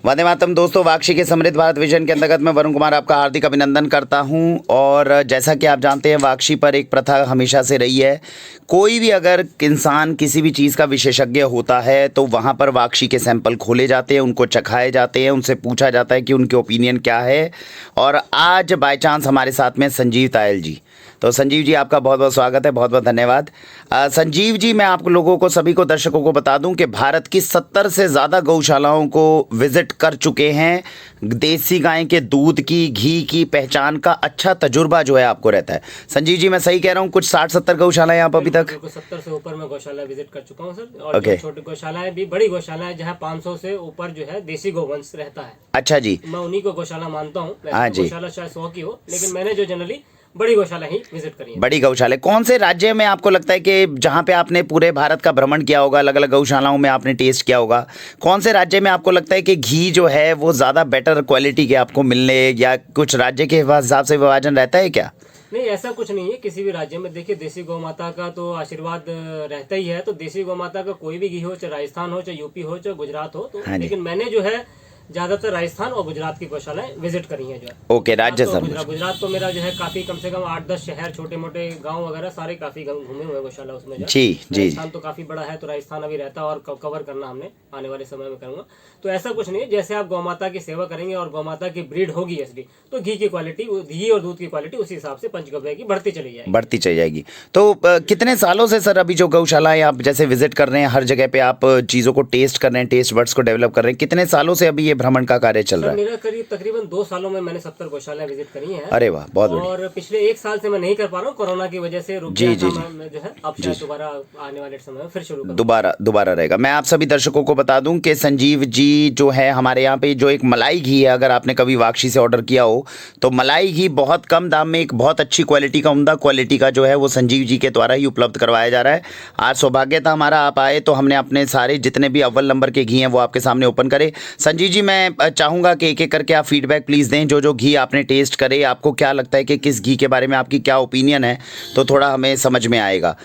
वंदे मातरम दोस्तों, वाक्षी के समृद्ध भारत विजन के अंतर्गत मैं वरुण कुमार आपका हार्दिक अभिनंदन करता हूं। और जैसा कि आप जानते हैं, वाक्षी पर एक प्रथा हमेशा से रही है। कोई भी अगर इंसान किसी भी चीज़ का विशेषज्ञ होता है तो वहां पर वाक्षी के सैंपल खोले जाते हैं, उनको चखाए जाते हैं, उनसे पूछा जाता है कि उनके ओपिनियन क्या है। और आज बाय चांस हमारे साथ में संजीव तायल जी। तो संजीव जी, आपका बहुत बहुत स्वागत है, बहुत बहुत धन्यवाद। संजीव जी, मैं आप लोगों को, सभी को, दर्शकों को बता दूं कि भारत की 70 से ज़्यादा गौशालाओं को विजिट कर चुके हैं। देसी गाय के दूध की, घी की पहचान का अच्छा तजुर्बा जो है आपको रहता है। संजीव जी, मैं सही कह रहा हूँ? कुछ 60-70 गौशालाएं आप अभी तक? 70 से ऊपर मैं गौशाला विजिट कर चुका हूँ सर। और जो छोटी गौशालाएं भी, बड़ी गौशालाएं जहाँ 500 से ऊपर जो है देसी गोवंश रहता है। अच्छा जी, मैं उन्हीं को गौशाला मानता हूँ। हाँ जी। गौशाला शायद 100 की हो, लेकिन मैंने जो जनरली बड़ी गौशाला ही विजिट करी है। बड़ी गौशाला कौन से राज्य में आपको लगता है कि जहाँ पे आपने पूरे भारत का भ्रमण किया होगा, अलग अलग गौशालाओं में आपने टेस्ट किया होगा, कौन से राज्य में आपको लगता है कि घी जो है वो ज़्यादा बेटर क्वालिटी के आपको मिलने, या कुछ राज्य के हिसाब से विभाजन रहता है क्या? नहीं, ऐसा कुछ नहीं है। किसी भी राज्य में देखिए, देसी गौ माता का तो आशीर्वाद रहता ही है। तो देसी गौ माता का कोई भी घी हो, चाहे राजस्थान हो, चाहे यूपी हो, चाहे गुजरात हो, तो लेकिन मैंने जो है ज्यादातर राजस्थान और गुजरात की गौशालाएं विजिट करी हैं जो है। ओके, राज्य सर। गुजरात तो मेरा जो है काफी, कम से कम 8-10 शहर, छोटे मोटे गांव वगैरह सारे काफी घूमे हुए गौशाला उसमें जो जी जी। राजस्थान तो काफी बड़ा है, तो राजस्थान अभी रहता है और कवर करना हमने आने वाले समय में करूंगा। तो ऐसा कुछ नहीं है। जैसे आप गौ माता की सेवा करेंगे और गौ माता की ब्रीड होगी असली, तो घी की क्वालिटी, घी और दूध की क्वालिटी उसी हिसाब से पंचगव्य की बढ़ती चली जाएगी। तो कितने सालों से सर अभी जो गौशालाएं आप जैसे विजिट कर रहे हैं, हर जगह पे आप चीज़ों को टेस्ट कर रहे हैं, टेस्ट बड्स को डेवलप कर रहे हैं, कितने सालों से अभी ये भ्रमण का कार्य चल रहा है? मेरा करीब तकरीबन 2 सालों में मैंने 70 गौशालाएं विजिट करी हैं। अरे वाह, बहुत बढ़िया। और पिछले 1 साल से मैं नहीं कर पा रहा हूँ, कोरोना की वजह से रुक गया था। मैं जो है अब शायद दोबारा आने वाले समय में फिर शुरू करूंगा। दोबारा रहेगा। मैं आप सभी दर्शकों को बता दूं कि संजीव जी जो है हमारे यहाँ पे जो एक मलाई घी है, अगर आपने कभी वाक्षी से ऑर्डर किया हो तो मलाई घी बहुत कम दाम में एक बहुत अच्छी क्वालिटी का, उम्दा क्वालिटी का जो है वो संजीव जी के द्वारा ही उपलब्ध करवाया जा रहा है। आज सौभाग्य था हमारा, आप आए तो हमने अपने सारे जितने भी अव्वल नंबर के घी हैं वो आपके सामने ओपन करे। संजीव जी, मैं चाहूँगा कि एक एक करके आप फीडबैक प्लीज़ दें। जो घी आपने टेस्ट करे, आपको क्या लगता है कि किस घी के बारे में आपकी क्या ओपिनियन है, तो थोड़ा हमें समझ में आएगा।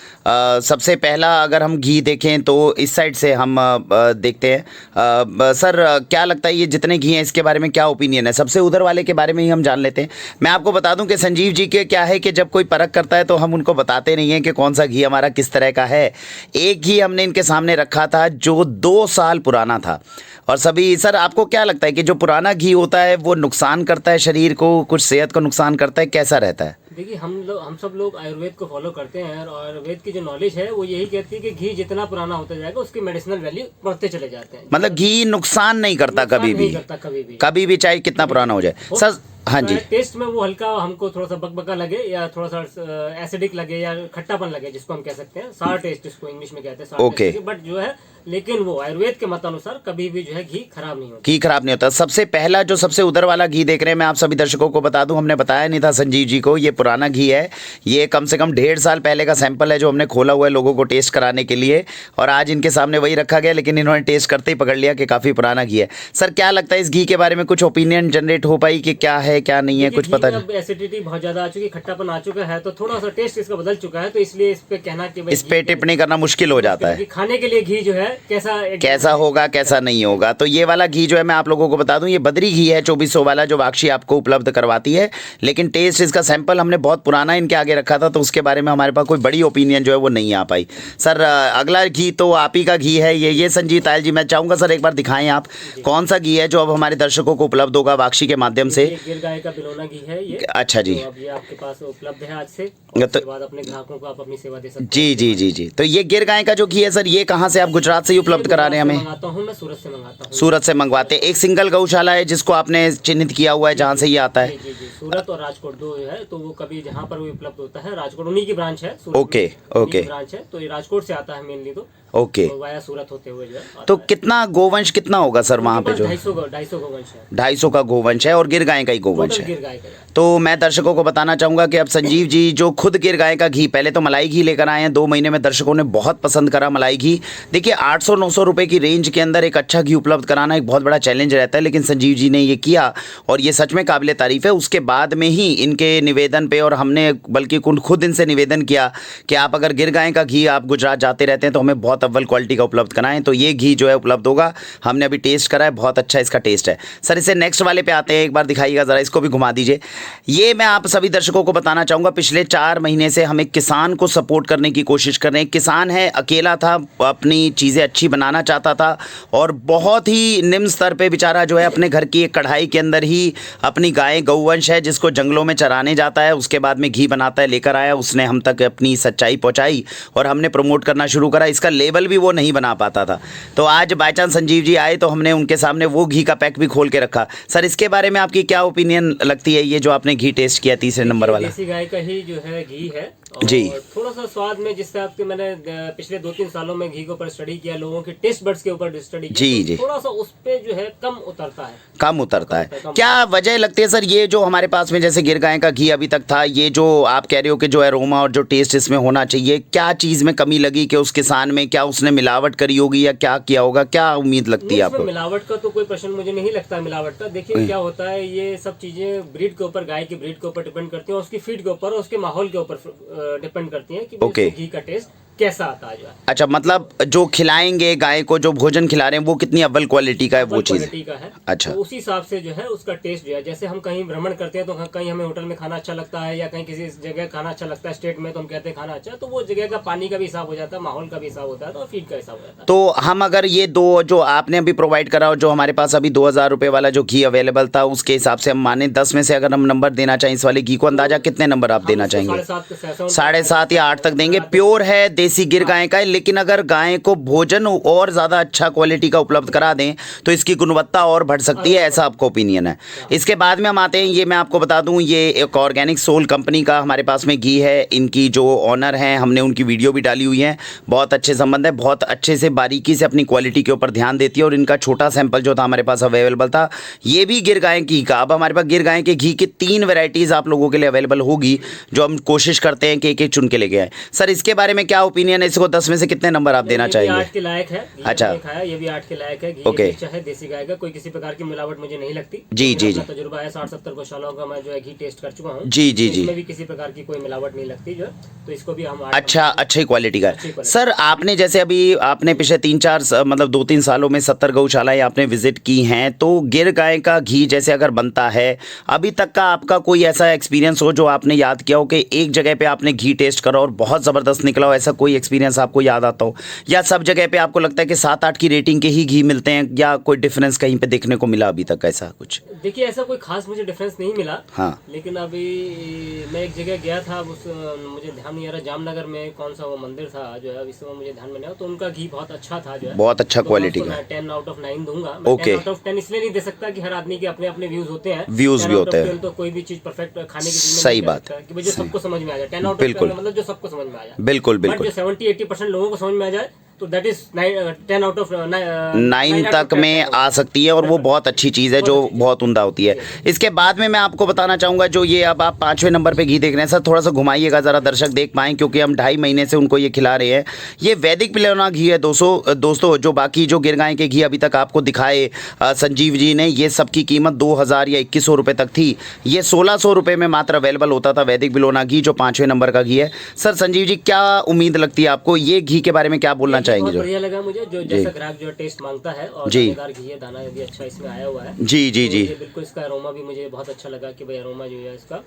सबसे पहला अगर हम घी देखें तो इस साइड से हम देखते हैं। सर, क्या लगता है ये जितने घी हैं इसके बारे में क्या ओपिनियन है? सबसे उधर वाले के बारे में ही हम जान लेते हैं। मैं आपको बता दूं कि संजीव जी के क्या है कि जब कोई परख करता है तो हम उनको बताते नहीं हैं कि कौन सा घी हमारा किस तरह का है। एक घी हमने इनके सामने रखा था जो 2 साल पुराना था। और सभी, सर आपको क्या लगता है कि जो पुराना घी होता है वो नुकसान करता है शरीर को, कुछ सेहत को नुकसान करता है, कैसा रहता है? देखिए, हम सब लोग आयुर्वेद को फॉलो करते हैं और आयुर्वेद की जो नॉलेज है वो यही कहती है कि घी जितना पुराना होता जाएगा उसकी मेडिसिनल वैल्यू बढ़ते चले जाते हैं। मतलब घी नुकसान नहीं करता कभी भी चाहे कितना पुराना हो जाए। सर हाँ जी, टेस्ट में वो हल्का हमको थोड़ा सा बकबका लगे या थोड़ा सा एसिडिक लगे या खट्टापन लगे, जिसको हम कह सकते हैं सार टेस्ट, इसको इंग्लिश में कहते हैं। ओके, बट जो है, लेकिन वो आयुर्वेद के मतानुसार कभी भी जो है घी खराब नहीं होता। घी खराब नहीं होता। सबसे पहला जो सबसे उधर वाला घी देख रहे हैं, मैं आप सभी दर्शकों को बता दूं, हमने बताया नहीं था संजीव जी को, ये पुराना घी है। ये कम से कम 1.5 साल पहले का सैंपल है जो हमने खोला हुआ है लोगों को टेस्ट कराने के लिए, और आज इनके सामने वही रखा गया, लेकिन इन्होंने टेस्ट करते ही पकड़ लिया कि काफ़ी पुराना घी है। सर, क्या लगता है इस घी के बारे में कुछ ओपिनियन जनरेट हो पाई कि क्या है क्या नहीं है, कुछ पता नहीं? एसिडिटी बहुत ज्यादा आ चुकी, खट्टापन आ चुका है, तो थोड़ा सा टेस्ट इसका बदल चुका है, तो इसलिए इस पे कहना कि इस पे टिप्पणी करना मुश्किल हो जाता है। खाने के लिए घी जो है कैसा होगा कैसा नहीं होगा। तो ये वाला घी जो है मैं आप लोगों को बता दूं, ये बद्री घी है 2400 वाला, जो वाक्षी आपको उपलब्ध करवाती है। लेकिन टेस्ट इसका सैंपल हमने बहुत पुराना इनके आगे रखा था, तो उसके बारे में हमारे पास कोई बड़ी ओपिनियन जो है वो नहीं आ पाई। सर, अगला घी तो आप ही का घी है, ये संजीव तायल जी, मैं चाहूँगा सर एक बार दिखाएं आप कौन सा घी है जो अब हमारे दर्शकों को उपलब्ध होगा वाक्षी के माध्यम से। गिर गाय का बिलोना घी है ये। अच्छा जी, तो अब ये आपके पास उपलब्ध है आज से, उसके बाद अपने ग्राहकों को आप अपनी सेवा दे सकते हैं। जी जी जी जी। तो ये गिर गाय का जो घी है सर, ये कहाँ से आप गुजरात से ही उपलब्ध करा रहे हैं हमें? मैं सूरत से मंगाता हूँ। सूरत से मंगवाते हैं। एक सिंगल गौशाला है जिसको आपने चिन्हित किया हुआ है जहाँ से ये आता है? जी जी, सूरत और राजकोट दो है, तो वो कभी जहाँ पर वो उपलब्ध होता है, राजकोट उन्हीं की ब्रांच है। ओके ओके, ब्रांच है, तो ये राजकोट से आता है मेनली, तो ओके, वाया सूरत होते हुए जो है। तो कितना गोवंश कितना होगा सर वहाँ पे? जो 250 गोवंश है। 250 का गोवंश है, और गिर गाय का ही गोवंश गौवंश है। गिर गाय का है। तो मैं दर्शकों को बताना चाहूँगा कि अब संजीव जी जो खुद गिर गाय का घी, पहले तो मलाई घी लेकर आए हैं, 2 महीने में दर्शकों ने बहुत पसंद करा मलाई घी। देखिए 800-900 रुपए की रेंज के अंदर एक अच्छा घी उपलब्ध कराना एक बहुत बड़ा चैलेंज रहता है, लेकिन संजीव जी ने ये किया और ये सच में काबिले तारीफ़ है। उसके बाद में ही इनके निवेदन पे, और हमने बल्कि खुद इनसे निवेदन किया कि आप अगर गिर गाय का घी, आप गुजरात जाते रहते हैं तो हमें बहुत अव्वल क्वालिटी का उपलब्ध कराएं। तो ये घी जो है उपलब्ध होगा। हमने अभी टेस्ट करा है, बहुत अच्छा इसका टेस्ट है। सर इसे नेक्स्ट वाले पे आते हैं, एक बार दिखाइएगा ज़रा, इसको भी घुमा दीजिए। ये मैं आप सभी दर्शकों को बताना चाहूँगा, पिछले 4 महीने से हम एक किसान को सपोर्ट करने की कोशिश कर रहे हैं। किसान है, अकेला था, अपनी चीज़ें अच्छी बनाना चाहता था और बहुत ही निम्न स्तर पे बेचारा जो है अपने घर की एक कढ़ाई के अंदर ही अपनी गाय गौवंश है जिसको जंगलों में चराने जाता है, उसके बाद में घी बनाता है, लेकर आया। उसने हम तक अपनी सच्चाई पहुँचाई और हमने प्रमोट करना शुरू करा। इसका लेबल भी वो नहीं बना पाता था, तो आज बाय चांस संजीव जी आए तो हमने उनके सामने वो घी का पैक भी खोल के रखा। सर इसके बारे में आपकी क्या ओपिनियन लगती है, ये जो आपने घी टेस्ट किया 3 नंबर वाला? देसी गाय का ही जो है घी है और जी। थोड़ा सा स्वाद में, जिससे आपके मैंने पिछले 2-3 सालों में घी के ऊपर स्टडी किया, लोगों के टेस्ट बड्स के ऊपर स्टडी किया, जी, तो जी। थोड़ा सा उस पे जो है कम उतरता है। कम उतरता है। कम। क्या वजह लगती है सर, ये जो हमारे पास में जैसे गिर गाय का घी अभी तक था, ये जो आप कह रहे हो कि जो एरोमा और जो टेस्ट इसमें होना चाहिए, क्या चीज़ में कमी लगी कि उस किसान में? क्या उसने मिलावट करी होगी या क्या किया होगा? क्या उम्मीद लगती है आपको? मिलावट का तो कोई प्रश्न मुझे नहीं लगता मिलावट का। देखिए क्या होता है, ये सब चीजें ब्रीड के ऊपर, गाय की ब्रीड के ऊपर डिपेंड करती हैं, उसकी फीड के ऊपर और उसके माहौल के ऊपर डिपेंड करती हैं कि ओके। घी का टेस्ट कैसा आता है। अच्छा, मतलब जो खिलाएंगे गाय को, जो भोजन खिला रहे हैं, वो कितनी अव्वल क्वालिटी का है, वो चीज़? क्वालिटी का है। अच्छा। तो उसी हिसाब से जो है उसका टेस्ट जो है, जैसे हम कहीं भ्रमण करते हैं तो कहीं हमें होटल में खाना अच्छा लगता है या कहीं किसी जगह खाना अच्छा लगता है स्टेट में, तो हम कहते हैं खाना अच्छा है, तो वो जगह का पानी का भी हिसाब हो जाता है, माहौल का भी हिसाब होता है और फीड का हिसाब हो जाता है। तो हम अगर ये दो जो आपने अभी प्रोवाइड करा और जो हमारे पास अभी 2000 रुपये वाला जो घी अवेलेबल था, उसके हिसाब से हम माने 10 में से अगर हम नंबर देना चाहें इस वाले घी को, अंदाजा कितने नंबर आप देना चाहेंगे? 7.5 या 8 तक देंगे। प्योर है, देसी गिर गाय का है, लेकिन अगर गाय को भोजन और ज़्यादा अच्छा क्वालिटी का उपलब्ध करा दें तो इसकी गुणवत्ता और बढ़ सकती है, ऐसा आपका ओपिनियन है? इसके बाद में हम आते हैं, ये मैं आपको बता दूं, ये एक ऑर्गेनिक सोल कंपनी का हमारे पास में घी है। इनकी जो ऑनर हैं, हमने उनकी वीडियो भी डाली हुई है, बहुत अच्छे संबंध है, बहुत अच्छे से बारीकी से अपनी क्वालिटी के ऊपर ध्यान देती है। और इनका छोटा सैंपल जो था हमारे पास अवेलेबल था, ये भी गिर गाय घी का। अब हमारे पास गिर गाय के घी की 3 वेराइटीज़ आप लोगों के लिए अवेलेबल होगी, जो हम कोशिश करते हैं कि एक एक चुन के लेके आए। सर इसके बारे में क्या ओपिनियन है, इसको 10 में से कितने नंबर आप देना चाहेंगे? 8 के लायक है। अच्छा। खाया, ये भी 8 के लायक है। घी ओके। अच्छा है, देसी गाय का, कोई किसी प्रकार की मिलावट मुझे नहीं लगती। जी जी जी। तजुर्बा है 60-70 सालों का, मैं जो है घी टेस्ट कर चुका हूँ। जी जी जी। इसमें भी किसी प्रकार की कोई मिलावट नहीं लगती जो, तो इसको भी हम अच्छी क्वालिटी का है। अच्छी क्वालिटी। सर आपने जैसे अभी आपने पिछले 3-4 मतलब 2-3 सालों में 70 गौशालाएं आपने विजिट की हैं, तो गिर गाय का घी जैसे अगर बनता है, अभी तक का आपका कोई ऐसा एक्सपीरियंस हो जो आपने याद किया हो कि एक जगह पे आपने घी टेस्ट करा और बहुत ज़बरदस्त निकला हो, ऐसा कोई एक्सपीरियंस आपको याद आता हो? या सब जगह पे आपको लगता है कि 7-8 की रेटिंग के ही घी मिलते हैं, या कोई डिफरेंस कहीं पे देखने को मिला अभी तक ऐसा कुछ? देखिए ऐसा कोई खास मुझे डिफरेंस नहीं मिला। हाँ। लेकिन अभी मैं एक जगह गया था, मुझे ध्यान नहीं आ रहा, जामनगर में कौन सा वो मंदिर था जो है, इस समय मुझे ध्यान में नहीं आ, तो उनका घी बहुत अच्छा था जो है, बहुत अच्छा तो क्वालिटी का। मैं 10 आउट ऑफ 9 दूंगा। मैं ओके। 10 आउट ऑफ 10 इसलिए नहीं दे सकता कि हर आदमी के अपने अपने व्यूज होते हैं, व्यूज भी होते हैं, तो कोई भी चीज परफेक्ट खाने की चीज में सही नहीं कह बात सकता कि भाई जो सबको समझ में आ जाए। 10 आउट ऑफ 10 मतलब जो सबको समझ में आ जाए। बिल्कुल बट बिल्कुल। जो 70-80% लोगों को समझ में आ जाए तो दैट इज 10 आउट ऑफ 9 तक में आ सकती है, और वो बहुत अच्छी चीज़ है, जो बहुत उम्दा होती है। इसके बाद में मैं आपको बताना चाहूँगा, जो ये अब आप 5वें नंबर पे घी देख रहे हैं, सर थोड़ा सा घुमाइएगा ज़रा, दर्शक देख पाएँ, क्योंकि हम 2.5 महीने से उनको ये खिला रहे हैं। ये वैदिक पिलोना घी है दोस्तों, जो बाकी जो गिर गाय के घी अभी तक आपको दिखाए संजीव जी ने, ये सबकी कीमत 2000 या 2100 रुपये तक थी। ये 1600 रुपये में मात्र अवेलेबल होता था वैदिक पिलोना घी, जो 5वें नंबर का घी है। सर संजीव जी क्या उम्मीद लगती है आपको, ये घी के बारे में क्या बोलना चाहेंगे? बहुत बढ़िया लगा मुझे, जो जैसा ग्राहक जो टेस्ट मांगता है, और दानेदार घी है, दाना भी अच्छा इसमें आया हुआ है। जी जी जी। बिल्कुल इसका अरोमा भी मुझे बहुत अच्छा लगा कि भाई अरोमा जो है इसका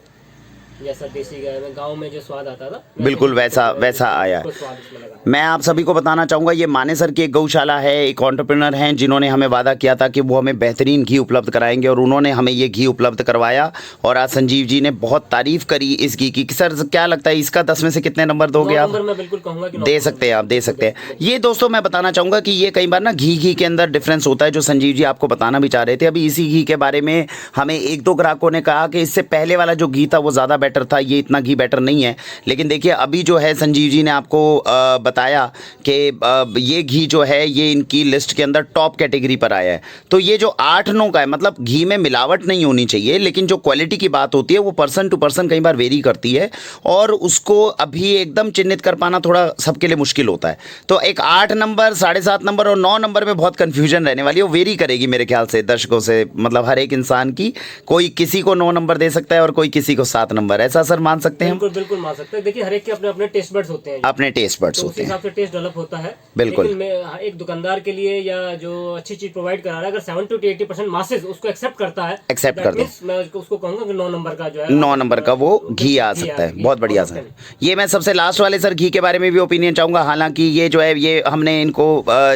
जैसा देसी गाय में गांव में जो स्वाद आता था, बिल्कुल वैसा आया। स्वाद इसमें लगा। मैं आप सभी को बताना चाहूँगा, ये मानेसर की एक गौशाला है, एक एंटरप्रेन्योर हैं जिन्होंने हमें वादा किया था कि वो हमें बेहतरीन घी उपलब्ध कराएंगे, और उन्होंने हमें ये घी उपलब्ध करवाया। और आज संजीव जी ने बहुत तारीफ करी इस घी की। सर क्या लगता है, इसका 10 में से कितने नंबर दोगे आप? मैं बिल्कुल कहूँगा कि दे सकते हैं, आप दे सकते हैं। ये दोस्तों मैं बताना चाहूँगा कि ये कई बार ना घी के अंदर डिफरेंस होता है, जो संजीव जी आपको बताना भी चाह रहे थे। अभी इसी घी के बारे में हमें 1-2 ग्राहकों ने कहा कि इससे पहले वाला जो घी था वो ज़्यादा बेटर था, ये इतना घी बेटर नहीं है। लेकिन देखिए अभी जो है संजीव जी ने आपको बताया कि ये घी जो है ये इनकी लिस्ट के अंदर टॉप कैटेगरी पर आया है। तो ये जो 8-9 का है, मतलब घी में मिलावट नहीं होनी चाहिए, लेकिन जो क्वालिटी की बात होती है वो पर्सन टू पर्सन कई बार वेरी करती है और उसको अभी एकदम चिन्हित कर पाना थोड़ा सबके लिए मुश्किल होता है। तो एक 8 नंबर, 7.5 नंबर और 9 नंबर में बहुत कन्फ्यूजन रहने वाली है। वो वेरी करेगी मेरे ख्याल से दर्शकों से, मतलब हर एक इंसान की, कोई किसी को 9 नंबर दे सकता है और कोई किसी को 7 नंबर। ऐसा सर मान सकते हैं हम? बिल्कुल बिल्कुल मान सकते हैं। देखिए हर एक के अपने अपने टेस्ट बड्स होते हैं, अपने टेस्ट बड्स तो उस होते हैं, हिसाब से टेस्ट डेवलप होता है। बिल्कुल। लेकिन मैं एक दुकानदार के लिए या जो अच्छी चीज प्रोवाइड करा रहा है, अगर 70 to 80% मासेस उसको एक्सेप्ट करता है, एक्सेप्ट कर दो, मैं उसको कहूंगा कि 9 नंबर का जो है 9 नंबर का वो घी आ सकता है। बहुत बढ़िया सर। ये मैं सबसे लास्ट वाले सर घी के बारे में भी ओपिनियन चाहूँगा। हालांकि ये जो है ये हमने इनको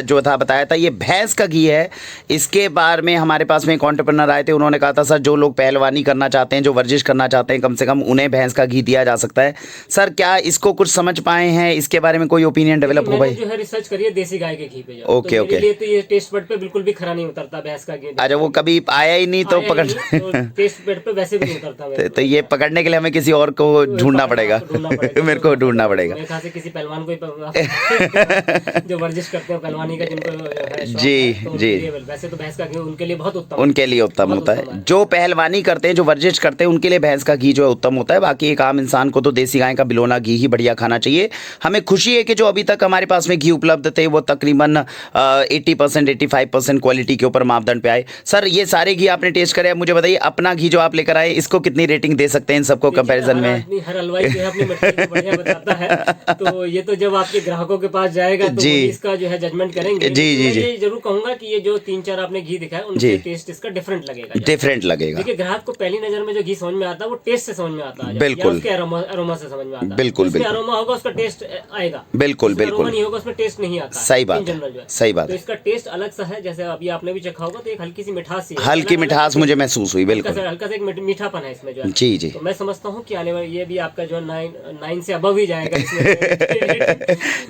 जो था बताया था, ये भैंस का घी है। इसके बारे में हमारे पास में एक एंटरप्रेन्योर आए थे, उन्होंने कहा था सर जो लोग पहलवानी करना चाहते हैं, जो वर्जिश करना चाहते हैं, कम से कम उन्हें भैंस का घी दिया जा सकता है। सर क्या इसको कुछ समझ पाए हैं, इसके बारे में कोई ओपिनियन डेवलप हो भाई? जो है रिसर्च करिए देसी गाय के घी पे। Okay okay. तो ये टेस्ट बड पे बिल्कुल भी खरा नहीं उतरता भैंस का घी। अच्छा वो कभी आया ही नहीं तो पकड़ टेस्ट बड पे वैसे भी नहीं उतरता। तो ये पकड़ने के लिए हमें किसी और को ढूंढना पड़ेगा, मेरे को ढूंढना पड़ेगा। मेरे ख्याल से किसी पहलवान को जो वर्जिश करते हैं पहलवानी का, जिनको जी जी, वैसे तो भैंस का घी उनके लिए बहुत उत्तम, उनके लिए उत्तम होता है। जो पहलवानी करते हैं, जो वर्जिश करते हैं, उनके लिए भैंस का घी जो है उत्तम होता है। बाकी एक आम इंसान को तो देसी गाय का बिलोना घी ही बढ़िया खाना चाहिए। हमें खुशी है कि जो अभी तक हमारे पास में घी उपलब्ध थे वो तकरीबन 80% 85% क्वालिटी के ऊपर मापदंड पे आए। सर ये सारे घी आपने टेस्ट करे, मुझे बताइए अपना घी जो आप लेकर आए इसको कितनी रेटिंग दे सकते हैं इन सबको कंपैरिजन में? हर हलवाई जो है अपनी मिठाई को बढ़िया बताता है, तो ये तो जब आपके ग्राहकों के पास जाएगा तो वही इसका जो है जजमेंट करेंगे। जी जी जी, ये जरूर कहूंगा कि ये जो 3-4 आपने घी दिखाया उनसे टेस्ट इसका डिफरेंट लगेगा, डिफरेंट लगेगा। देखिए ग्राहक को पहली नजर में जो घी समझ में आता है वो टेस्ट से समझ में आता है, बिल्कुल, उसके अरोमा से समझ में आता है। बिल्कुल बिल्कुल, अरोमा होगा उसका टेस्ट आएगा, बिल्कुल बिल्कुल, नहीं होगा उसमें टेस्ट नहीं आता। सही बात है, सही बात है। तो इसका टेस्ट अलग सा है, जैसे अभी आपने भी चखा होगा तो एक हल्की सी मिठास, हल्की मिठास मुझे महसूस हुई, बिल्कुल हल्का सा एक मीठापन है इसमें जो है। जी जी, तो मैं समझता हूँ कि आने वाले ये भी आपका जो 9 से अबव ही जाएगा।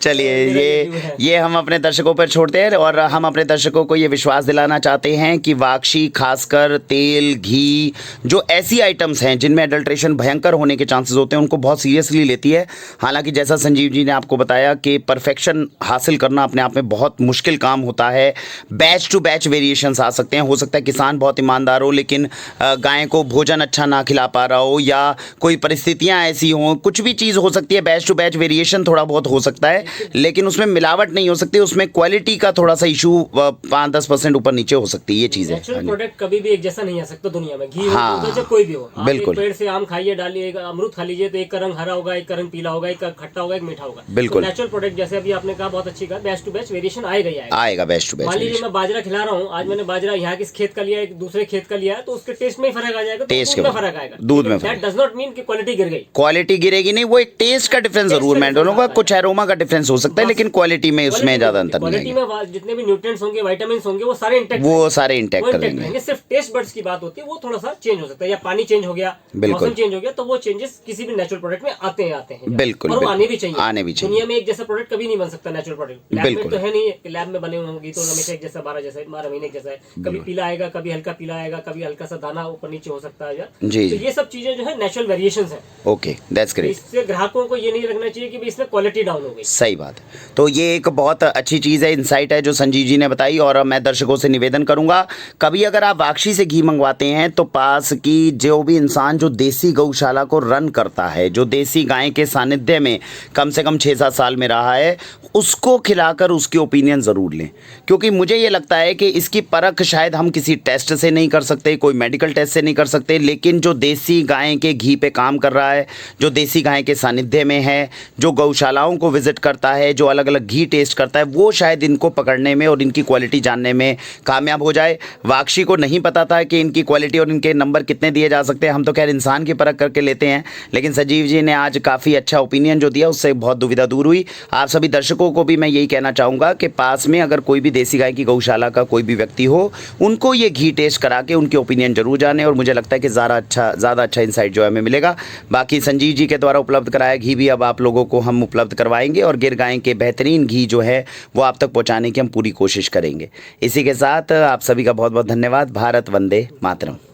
चलिए ये हम अपने दर्शकों पर छोड़ते हैं और हम अपने दर्शकों को ये विश्वास दिलाना चाहते हैं कि वाक्षी खासकर तेल, घी, जो ऐसी आइटम्स हैं जिनमें अडल्ट्रेशन भयंकर होने के चांसेस होते हैं, उनको बहुत सीरियसली लेती है। हालांकि जैसा संजीव जी ने आपको बताया कि परफेक्शन हासिल करना अपने आप में बहुत मुश्किल काम होता है। बैच टू बैच वेरिएशंस आ सकते हैं। हो सकता है किसान बहुत ईमानदार हो लेकिन गाय को भोजन अच्छा ना खिला पा रहा हो, या कोई परिस्थितियां ऐसी हों, कुछ भी चीज़ हो सकती है। बैच टू बैच वेरिएशन थोड़ा बहुत हो सकता है, लेकिन उसमें मिलावट नहीं हो सकती, उसमें क्वालिटी का थोड़ा सा इशू 5-10% ऊपर नीचे हो सकती है। ये चीज़ है। नेचुरल प्रोडक्ट कभी भी एक जैसा नहीं आ सकता दुनिया में। घी हो तो कोई भी हो, बिल्कुल, पेड़ से आम खाइए, डालिए अमरूद खा लीजिए तो एक का रंग हरा होगा, एक का रंग पीला होगा, एक का खट्टा होगा, एक मीठा होगा। बिल्कुल नेचुरल प्रोडक्ट जैसे अभी आपने कहा बहुत अच्छी कहा, बैच टू बैच वेरिएशन आएगा ही आएगा। बैच टू बैच, मान लीजिए मैं बाजरा खिला रहा हूँ, आज मैंने बाजरा यहाँ किस खेत का लिया, एक दूसरे खेत का लिया, तो उसके टेस्ट में फर्क आ जाएगा, टेस्ट में फर्क आएगा, दूध में। दैट डज नॉट मीन कि क्वालिटी गिर गई, क्वालिटी गिरेगी नहीं, वो एक टेस्ट का डिफरेंस जरूर मैं दोनों का, कुछ एरोमा का डिफरेंस हो सकता है, लेकिन क्वालिटी में उसमें ज्यादा अंतर नहीं है। क्वालिटी में जितने भी न्यूट्रिएंट्स होंगे, विटामिन्स होंगे, वो सारे इंटैक्ट रहेंगे। सिर्फ टेस्ट बड्स की बात होती है, वो थोड़ा सा चेंज हो सकता है, या पानी चेंज हो गया, मौसम चेंज हो गया, तो वो चेंजेस किसी भी नेचुरल प्रोडक्ट में आते हैं। बिल्कुल, और आने भी चाहिए, आने भी चाहिए। दुनिया में एक जैसा प्रोडक्ट कभी नहीं बन सकता नेचुरल प्रोडक्ट। लैब में तो है नहीं, लैब में बने होंगे तो हमेशा एक जैसा 12 महीने जैसा है, कभी पीला आएगा, कभी हल्का पीला आएगा, कभी हल्का सा दाना ऊपर नीचे हो सकता है जी। तो ये सब चीजें जो है नेचुरल वेरिएशंस है। Okay, that's great. इससे ग्राहकों को ये नहीं लगना चाहिए कि इसमें क्वालिटी डाउन हो गई। सही बात। तो ये एक बहुत अच्छी चीज़ है, इंसाइट है जो संजीव जी ने बताई, और मैं दर्शकों से निवेदन करूंगा कभी अगर आप वाक्षी से घी मंगवाते हैं तो पास की जो भी इंसान जो देसी गौशाला को रन करता है, जो देसी गाय के सानिध्य में कम से कम 6-7 साल में रहा है, उसको खिलाकर उसकी ओपिनियन ज़रूर लें। क्योंकि मुझे ये लगता है कि इसकी परख शायद हम किसी टेस्ट से नहीं कर सकते, कोई मेडिकल टेस्ट से नहीं कर सकते, लेकिन जो देसी गाय के घी पे काम कर रहा है, जो देसी गाय के सानिध्य में है, जो गौशालाओं को विजिट करता है, जो अलग अलग घी टेस्ट करता है, वो शायद इनको पकड़ने में और इनकी क्वालिटी जानने में कामयाब हो जाए। वाक्षी को नहीं पता था कि इनकी क्वालिटी और इनके नंबर कितने दिए जा सकते हैं। हम तो खैर इंसान की परख करके लेते हैं, लेकिन संजीव जी ने आज काफ़ी अच्छा ओपिनियन जो दिया उससे बहुत दुविधा दूर हुई। आप सभी दर्शकों को भी मैं यही कहना चाहूँगा कि पास में अगर कोई भी देसी गाय की गौशाला का कोई भी व्यक्ति हो, उनको ये घी टेस्ट करा के उनके ओपिनियन जरूर जाने, और मुझे लगता है कि ज़्यादा अच्छा इंसाइट जो है हमें मिलेगा। बाकी संजीव जी के द्वारा उपलब्ध कराया घी भी अब आप लोगों को हम उपलब्ध करवाएंगे, और गिर गाय के बेहतरीन घी जो है वो आप तक पहुँचाने की हम पूरी कोशिश करेंगे। इसी के साथ आप सभी का बहुत बहुत धन्यवाद। भारत वंदे मातरम।